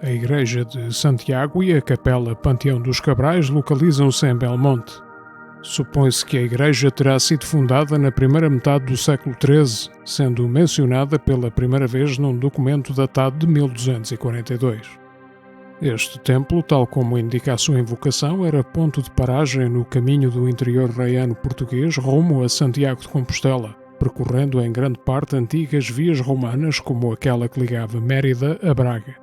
A Igreja de Santiago e a Capela Panteão dos Cabrais localizam-se em Belmonte. Supõe-se que a igreja terá sido fundada na primeira metade do século XIII, sendo mencionada pela primeira vez num documento datado de 1242. Este templo, tal como indica a sua invocação, era ponto de paragem no caminho do interior reiano português rumo a Santiago de Compostela, percorrendo em grande parte antigas vias romanas como aquela que ligava Mérida a Braga.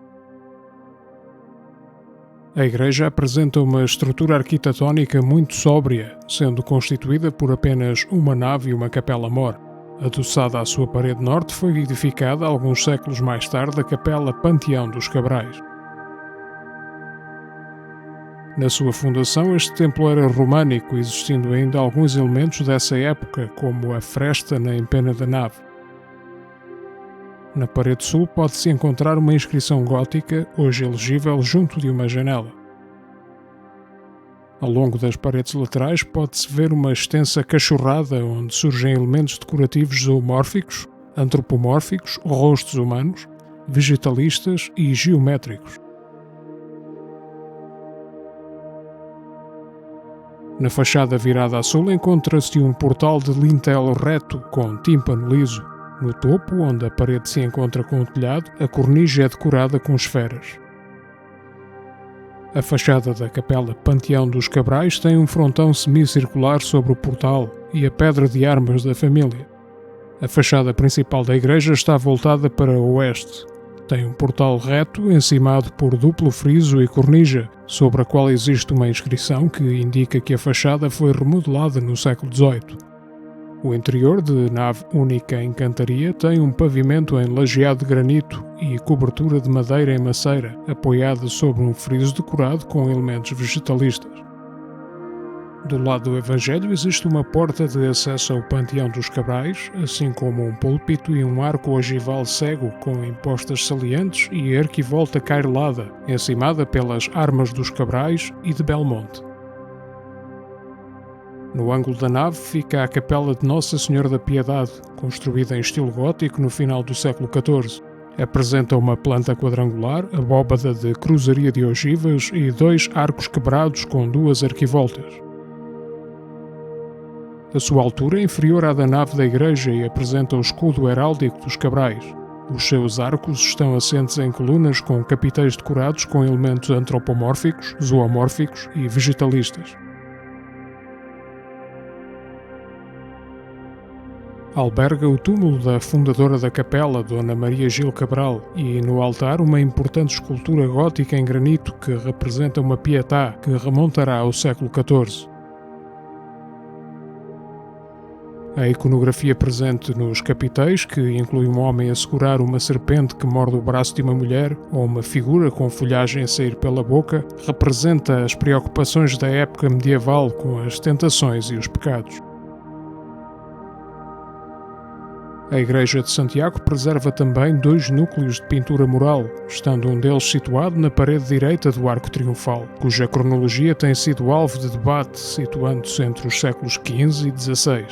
A igreja apresenta uma estrutura arquitetónica muito sóbria, sendo constituída por apenas uma nave e uma capela-mor. Adoçada à sua parede norte, foi edificada alguns séculos mais tarde a Capela Panteão dos Cabrais. Na sua fundação, este templo era românico, existindo ainda alguns elementos dessa época, como a fresta na empena da nave. Na parede sul pode-se encontrar uma inscrição gótica, hoje elegível, junto de uma janela. Ao longo das paredes laterais pode-se ver uma extensa cachorrada onde surgem elementos decorativos zoomórficos, antropomórficos, rostos humanos, vegetalistas e geométricos. Na fachada virada a sul encontra-se um portal de lintelo reto com tímpano liso. No topo, onde a parede se encontra com o telhado, a cornisa é decorada com esferas. A fachada da Capela Panteão dos Cabrais tem um frontão semicircular sobre o portal e a pedra de armas da família. A fachada principal da igreja está voltada para o oeste. Tem um portal reto, encimado por duplo friso e cornisa, sobre a qual existe uma inscrição que indica que a fachada foi remodelada no século XVIII. O interior, de nave única em cantaria, tem um pavimento em lajeado de granito e cobertura de madeira em maceira, apoiada sobre um friso decorado com elementos vegetalistas. Do lado do Evangelho existe uma porta de acesso ao Panteão dos Cabrais, assim como um púlpito e um arco ogival cego com impostas salientes e arquivolta cairelada, encimada pelas armas dos Cabrais e de Belmonte. No ângulo da nave fica a Capela de Nossa Senhora da Piedade, construída em estilo gótico no final do século XIV. Apresenta uma planta quadrangular, abóbada de cruzaria de ogivas e 2 arcos quebrados com 2 arquivoltas. A sua altura é inferior à da nave da igreja e apresenta o escudo heráldico dos Cabrais. Os seus arcos estão assentes em colunas com capitéis decorados com elementos antropomórficos, zoomórficos e vegetalistas. Alberga o túmulo da fundadora da capela, Dona Maria Gil Cabral, e no altar uma importante escultura gótica em granito que representa uma Pietà que remontará ao século XIV. A iconografia presente nos capitéis, que inclui um homem a segurar uma serpente que morde o braço de uma mulher, ou uma figura com folhagem a sair pela boca, representa as preocupações da época medieval com as tentações e os pecados. A Igreja de Santiago preserva também 2 núcleos de pintura mural, estando um deles situado na parede direita do arco triunfal, cuja cronologia tem sido alvo de debate, situando-se entre os séculos XV e XVI.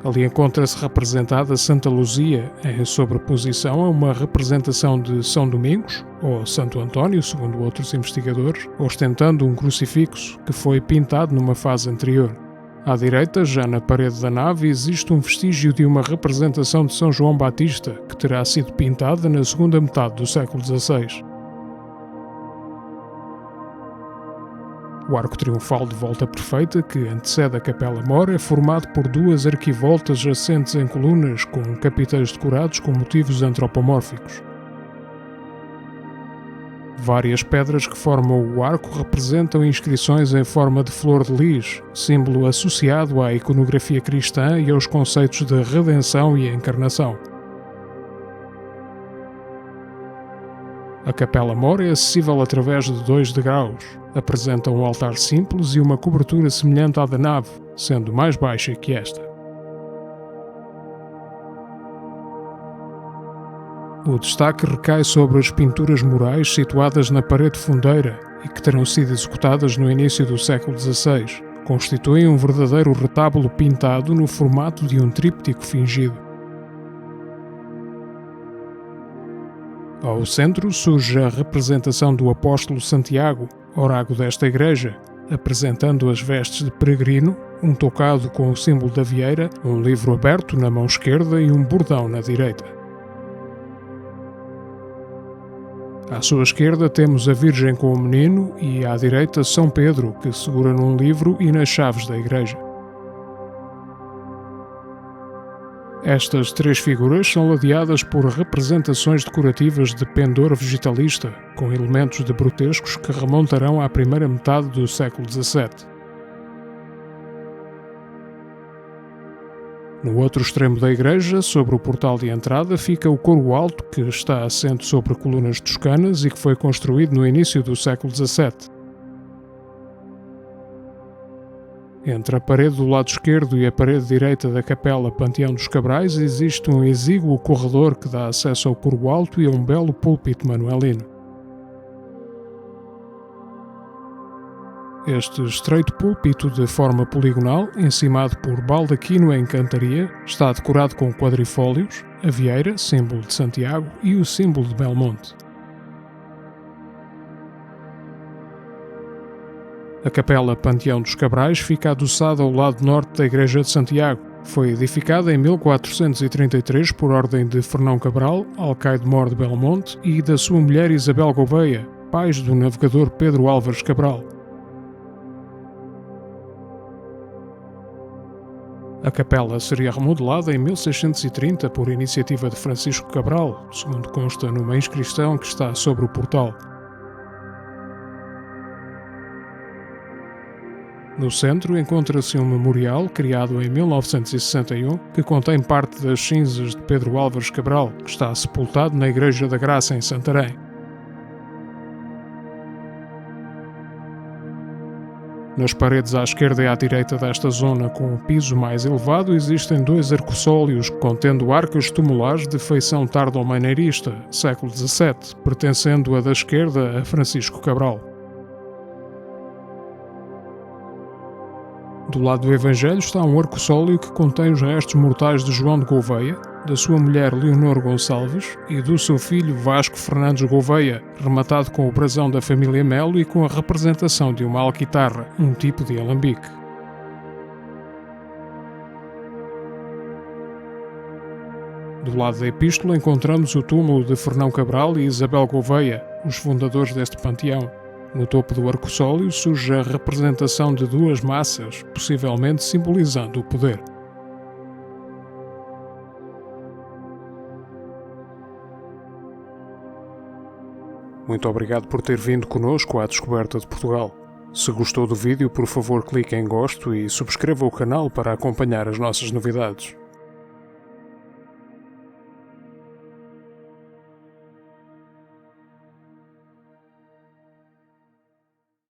Ali encontra-se representada Santa Luzia, em sobreposição a uma representação de São Domingos, ou Santo António, segundo outros investigadores, ostentando um crucifixo que foi pintado numa fase anterior. À direita, já na parede da nave, existe um vestígio de uma representação de São João Batista, que terá sido pintada na segunda metade do século XVI. O arco triunfal de volta perfeita, que antecede a capela-mor, é formado por 2 arquivoltas assentes em colunas com capitéis decorados com motivos antropomórficos. Várias pedras que formam o arco representam inscrições em forma de flor de lis, símbolo associado à iconografia cristã e aos conceitos de redenção e encarnação. A capela-mor é acessível através de 2 degraus. Apresenta um altar simples e uma cobertura semelhante à da nave, sendo mais baixa que esta. O destaque recai sobre as pinturas murais situadas na parede fundeira e que terão sido executadas no início do século XVI. Constituem um verdadeiro retábulo pintado no formato de um tríptico fingido. Ao centro surge a representação do apóstolo Santiago, orago desta igreja, apresentando as vestes de peregrino, um tocado com o símbolo da vieira, um livro aberto na mão esquerda e um bordão na direita. À sua esquerda temos a Virgem com o menino e à direita São Pedro, que segura num livro e nas chaves da igreja. Estas três figuras são ladeadas por representações decorativas de pendor vegetalista, com elementos de brutescos que remontarão à primeira metade do século XVII. No outro extremo da igreja, sobre o portal de entrada, fica o coro alto, que está assente sobre colunas toscanas e que foi construído no início do século XVII. Entre a parede do lado esquerdo e a parede direita da capela Panteão dos Cabrais existe um exíguo corredor que dá acesso ao coro alto e a um belo púlpito manuelino. Este estreito púlpito de forma poligonal, encimado por baldaquino em cantaria, está decorado com quadrifólios, a vieira, símbolo de Santiago, e o símbolo de Belmonte. A capela Panteão dos Cabrais fica adoçada ao lado norte da Igreja de Santiago. Foi edificada em 1433 por ordem de Fernão Cabral, alcaide-mor de Belmonte, e da sua mulher Isabel Gouveia, pais do navegador Pedro Álvares Cabral. A capela seria remodelada em 1630 por iniciativa de Francisco Cabral, segundo consta numa inscrição que está sobre o portal. No centro encontra-se um memorial criado em 1961 que contém parte das cinzas de Pedro Álvares Cabral, que está sepultado na Igreja da Graça em Santarém. Nas paredes à esquerda e à direita desta zona, com o piso mais elevado, existem dois arcossólios contendo arcas tumulares de feição tardo-maneirista, século XVII, pertencendo a da esquerda a Francisco Cabral. Do lado do Evangelho está um arcossólio que contém os restos mortais de João de Gouveia, da sua mulher Leonor Gonçalves e do seu filho Vasco Fernandes Gouveia, rematado com o brasão da família Melo e com a representação de uma alquitarra, um tipo de alambique. Do lado da epístola encontramos o túmulo de Fernão Cabral e Isabel Gouveia, os fundadores deste panteão. No topo do arcossólio surge a representação de duas maçãs, possivelmente simbolizando o poder. Muito obrigado por ter vindo conosco à Descoberta de Portugal. Se gostou do vídeo, por favor clique em gosto e subscreva o canal para acompanhar as nossas novidades.